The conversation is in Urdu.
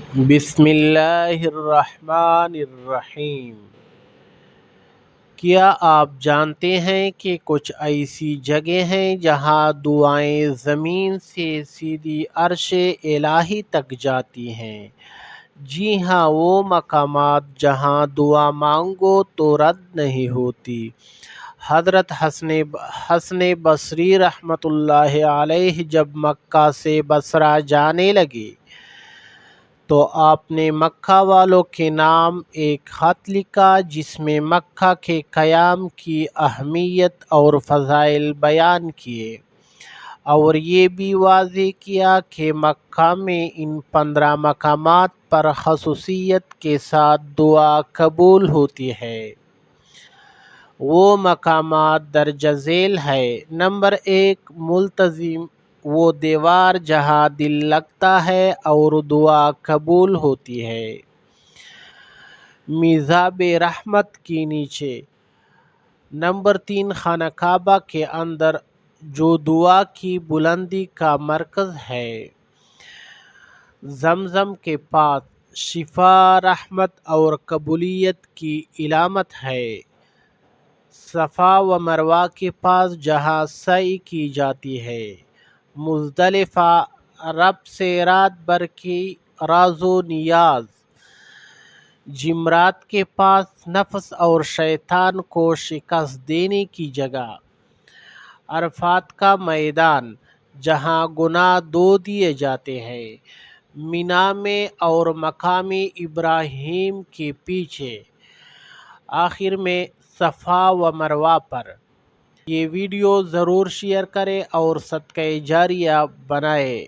بسم اللہ الرحمن الرحیم۔ کیا آپ جانتے ہیں کہ کچھ ایسی جگہیں ہیں جہاں دعائیں زمین سے سیدھی عرش الہی تک جاتی ہیں؟ جی ہاں، وہ مقامات جہاں دعا مانگو تو رد نہیں ہوتی۔ حضرت حسن بصری رحمۃ اللہ علیہ جب مکہ سے بصرہ جانے لگے تو آپ نے مکہ والوں کے نام ایک خط لکھا جس میں مکہ کے قیام کی اہمیت اور فضائل بیان کیے، اور یہ بھی واضح کیا کہ مکہ میں ان 15 مقامات پر خصوصیت کے ساتھ دعا قبول ہوتی ہے۔ وہ مقامات درج ذیل ہے۔ نمبر 1، ملتزم، وہ دیوار جہاں دل لگتا ہے اور دعا قبول ہوتی ہے۔ میزاب رحمت کے نیچے۔ نمبر 3، خانہ کعبہ کے اندر جو دعا کی بلندی کا مرکز ہے۔ زمزم کے پاس شفا، رحمت اور قبولیت کی علامت ہے۔ صفا و مروہ کے پاس جہاں سعی کی جاتی ہے۔ مزدلفہ، رب سے رات بھر کی راز و نیاز۔ جمرات کے پاس نفس اور شیطان کو شکست دینے کی جگہ۔ عرفات کا میدان جہاں گناہ دھو دیے جاتے ہیں۔ مینا میں اور مقام ابراہیم کے پیچھے۔ آخر میں صفا و مروہ پر۔ یہ ویڈیو ضرور شیئر کریں اور صدقہ جاریہ بنائیں۔